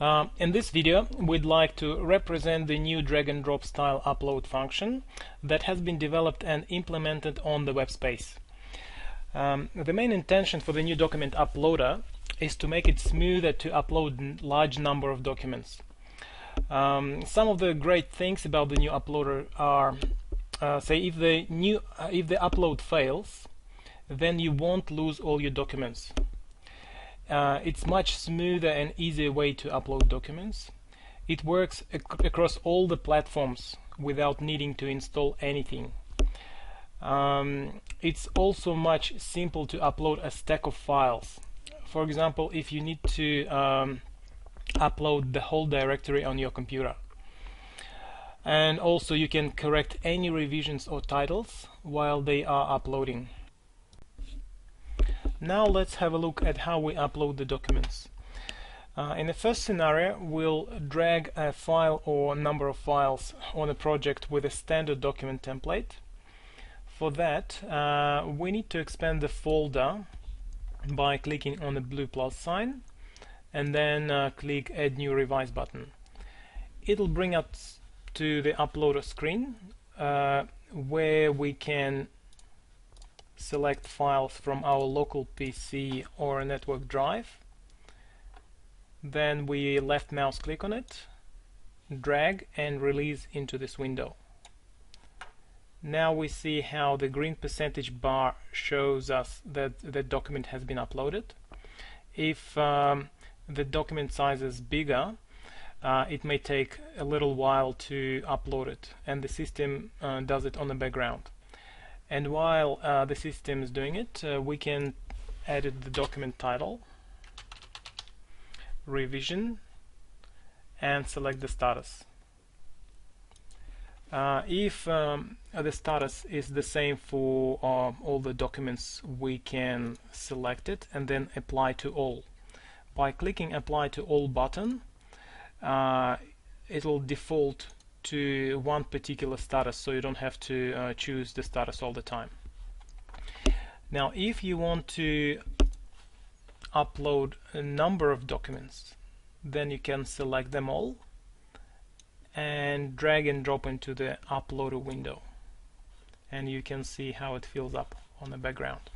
In this video, we'd like to represent the new drag and drop style upload function that has been developed and implemented on the Webspace. The main intention for the new document uploader is to make it smoother to upload large number of documents. Some of the great things about the new uploader are, say, if the upload fails, then you won't lose all your documents. It's much smoother and easier way to upload documents. It works across all the platforms without needing to install anything. It's also much simple to upload a stack of files. For example, if you need to upload the whole directory on your computer. And also you can correct any revisions or titles while they are uploading. Now let's have a look at how we upload the documents. In the first scenario, we'll drag a file or number of files on a project with a standard document template. For that, we need to expand the folder by clicking on the blue plus sign and then click Add New Revise button. It'll bring us to the uploader screen where we can select files from our local PC or a network drive. Then we left mouse click on it, drag and release into this window. Now we see how the green percentage bar shows us that the document has been uploaded. If the document size is bigger, it may take a little while to upload it, and the system does it on the background. And while the system is doing it, we can edit the document title, revision, and select the status. If the status is the same for all the documents, we can select it and then apply to all. By clicking apply to all button, it will default to one particular status, so you don't have to choose the status all the time. Now if you want to upload a number of documents, then you can select them all and drag and drop into the uploader window, and you can see how it fills up on the background.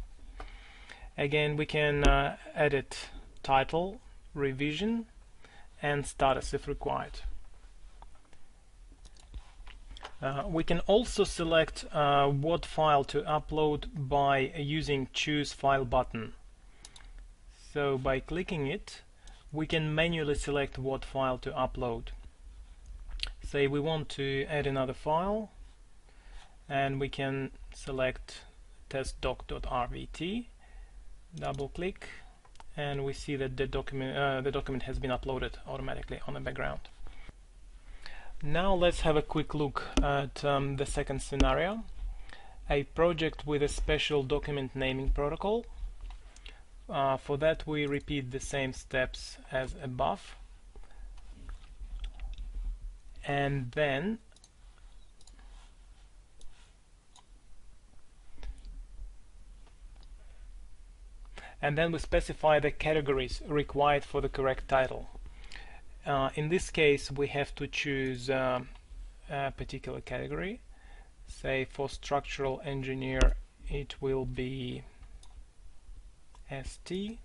Again, we can edit title, revision, and status if required. We can also select what file to upload by using Choose File button. So by clicking it, we can manually select what file to upload. Say we want to add another file, and we can select testdoc.rvt, double click, and we see that the document has been uploaded automatically on the background. Now let's have a quick look at the second scenario, a project with a special document naming protocol. For that we repeat the same steps as above, and then we specify the categories required for the correct title. In this case, we have to choose a particular category. Say for structural engineer, it will be ST.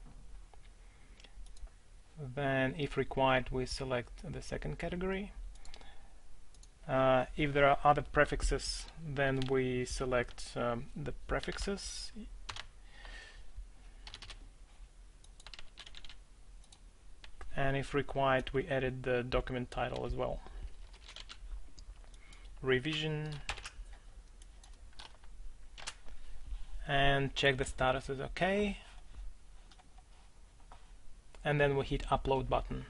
Then, if required, we select the second category. If there are other prefixes, then we select the prefixes. And if required, we edit the document title as well. Revision, and check the status is OK, and then we hit upload button.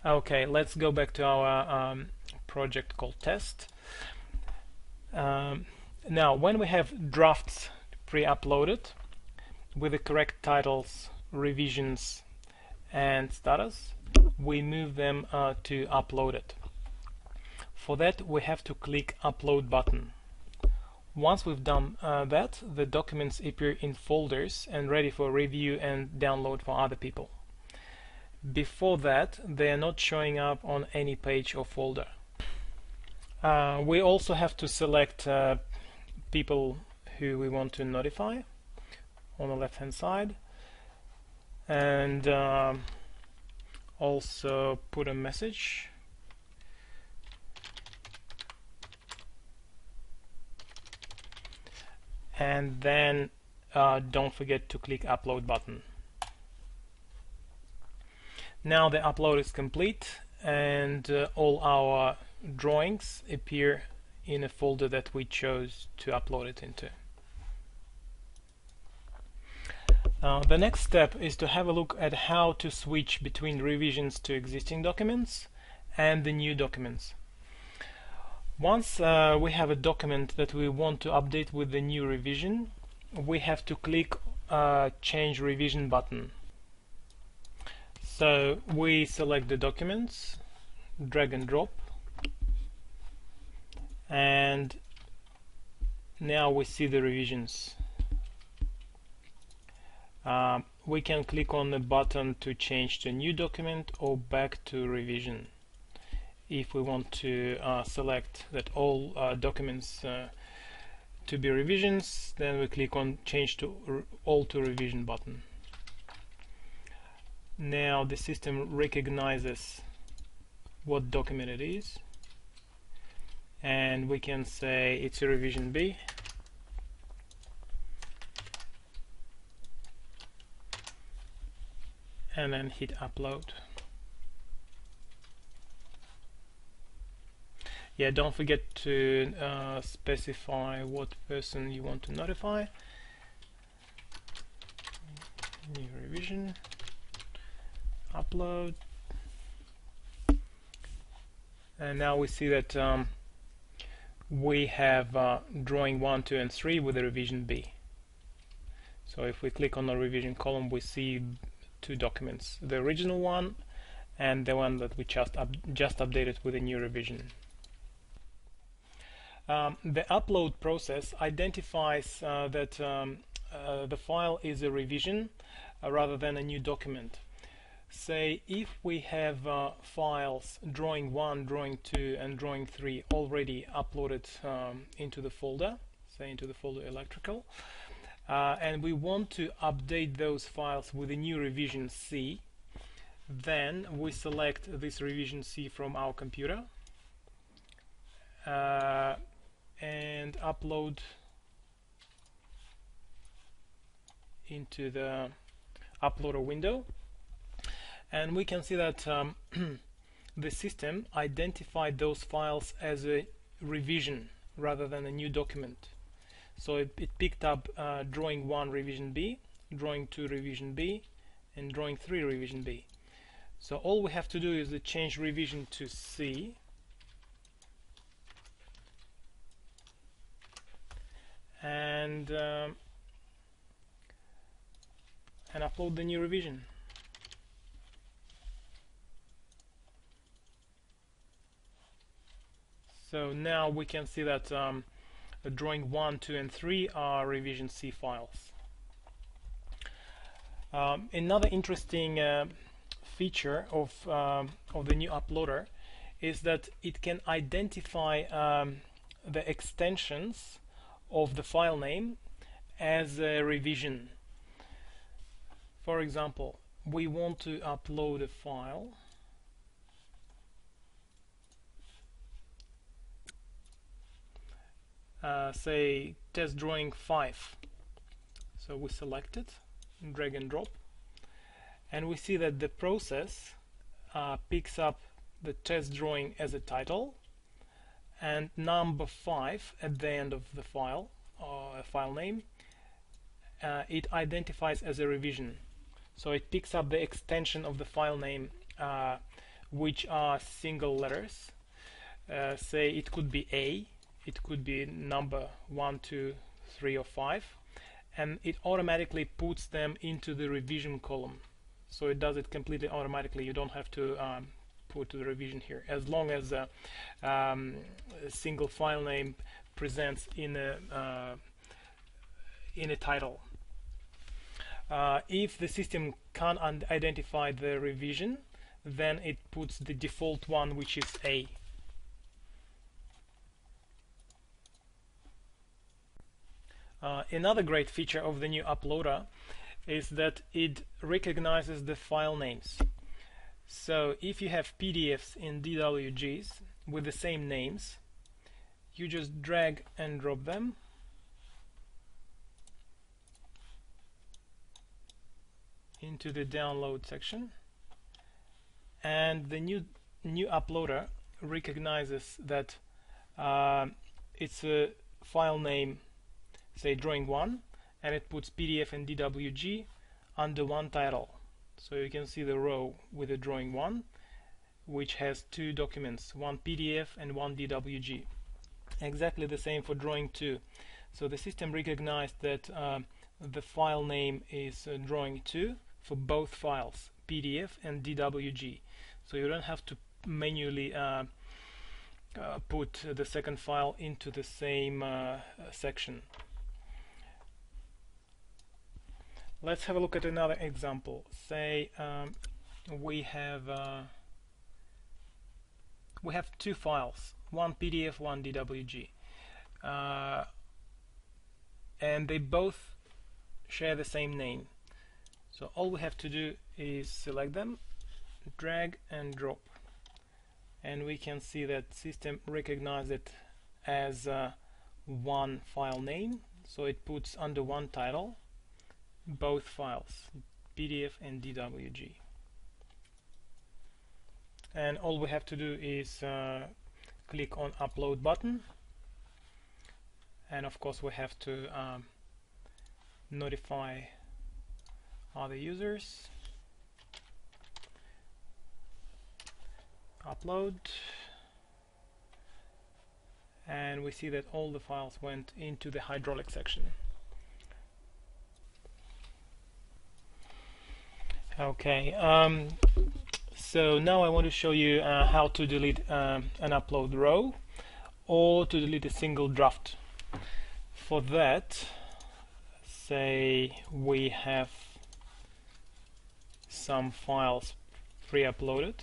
Okay, let's go back to our project called test. Now when we have drafts pre-uploaded with the correct titles, revisions, and status, we move them to uploaded. For that we have to click upload button. Once we've done that, the documents appear in folders and ready for review and download for other people. Before that, they are not showing up on any page or folder. We also have to select people who we want to notify on the left hand side, and also put a message. And then don't forget to click upload button. Now the upload is complete, and all our drawings appear in a folder that we chose to upload it into. The next step is to have a look at how to switch between revisions to existing documents and the new documents. Once we have a document that we want to update with the new revision, we have to click Change Revision button. So we select the documents, drag and drop, and now we see the revisions. We can click on the button to change to new document or back to revision. If we want to select that all documents to be revisions, then we click on change to all to revision button. Now the system recognizes what document it is, and we can say it's a revision B, and then hit upload. Yeah, don't forget to specify what person you want to notify. New revision, upload, and now we see that we have drawing 1, 2 and 3 with a revision B. So if we click on the revision column, we see two documents, the original one and the one that we just updated with a new revision. The upload process identifies that the file is a revision rather than a new document. Say if we have files drawing 1, drawing 2 and drawing 3 already uploaded into the folder, say into the folder electrical, and we want to update those files with a new revision C, then we select this revision C from our computer and upload into the uploader window, and we can see that the system identified those files as a revision rather than a new document. So it picked up drawing 1 revision B, drawing 2 revision B, and drawing 3 revision B. So all we have to do is to change revision to C, and upload the new revision. So now we can see that drawing 1, 2 and 3 are revision C files. Another interesting feature of the new uploader is that it can identify the extensions of the file name as a revision. For example, we want to upload a file say test drawing 5. So we select it, drag and drop, and we see that the process picks up the test drawing as a title and number 5 at the end of the file or file name. It identifies as a revision, so it picks up the extension of the file name, which are single letters. Say it could be A, it could be number 1, 2, 3 or 5, and it automatically puts them into the revision column. So it does it completely automatically. You don't have to put the revision here, as long as a single file name presents in a title. If the system can't identify the revision, then it puts the default one, which is A. Another great feature of the new uploader is that it recognizes the file names. So if you have PDFs in DWGs with the same names, you just drag and drop them into the download section, and the new uploader recognizes that it's a file name, say drawing 1, and it puts PDF and DWG under one title. So you can see the row with the drawing 1, which has two documents, one PDF and one DWG. Exactly the same for drawing 2. So the system recognized that the file name is drawing 2 for both files, PDF and DWG. So you don't have to manually put the second file into the same section. Let's have a look at another example. Say we have two files, one PDF, one DWG, and they both share the same name. So all we have to do is select them, drag and drop, and we can see that system recognizes it as one file name, so it puts under one title both files, PDF and DWG. And all we have to do is click on upload button, and of course we have to notify other users. Upload, and we see that all the files went into the hydraulic section. Okay, so now I want to show you how to delete an upload row or to delete a single draft. For that, say we have some files pre-uploaded,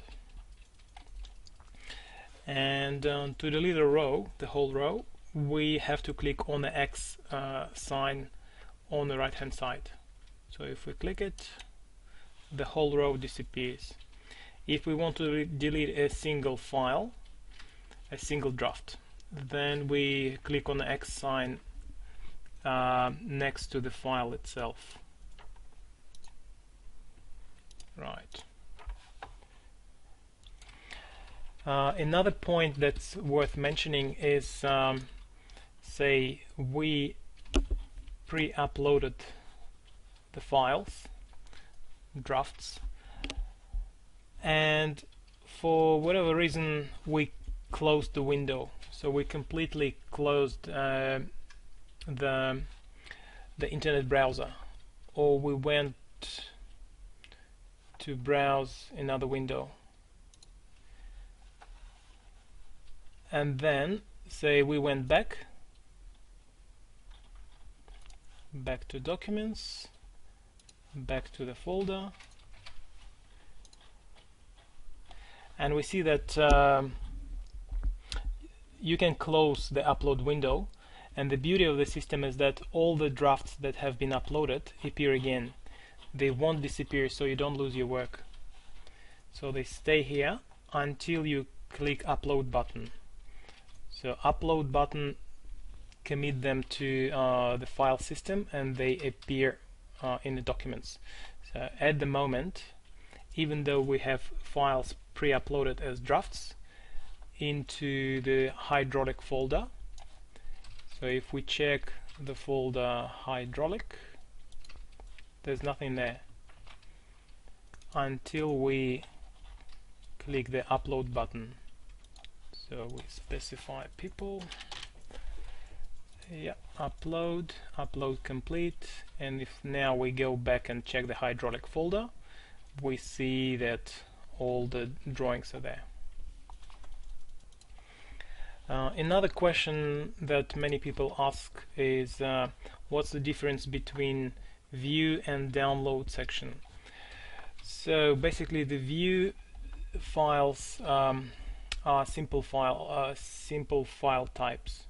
and to delete a row, the whole row, we have to click on the X sign on the right hand side. So if we click it, the whole row disappears. If we want to delete a single file, a single draft, then we click on the X sign next to the file itself. Right. Another point that's worth mentioning is, say we pre-uploaded the files, drafts, and for whatever reason we closed the window, so we completely closed the internet browser, or we went to browse another window, and then say we went back to documents, back to the folder, and we see that you can close the upload window, and the beauty of the system is that all the drafts that have been uploaded appear again. They won't disappear, so you don't lose your work. So they stay here until you click upload button. So upload button commit them to the file system, and they appear in the documents. So at the moment, even though we have files pre-uploaded as drafts into the hydraulic folder, so if we check the folder hydraulic, there's nothing there until we click the upload button. So we specify people, yeah, upload complete, and if now we go back and check the hydraulic folder, we see that all the drawings are there. Another question that many people ask is what's the difference between view and download section. So basically the view files are simple file types,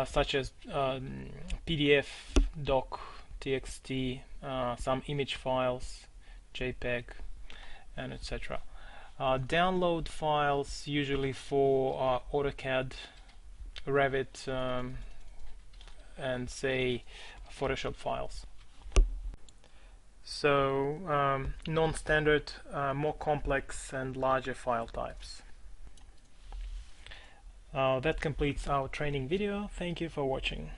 such as PDF, doc, txt, some image files, JPEG, and etc. Download files usually for AutoCAD, Revit, and say Photoshop files. So non-standard, more complex and larger file types. That completes our training video. Thank you for watching.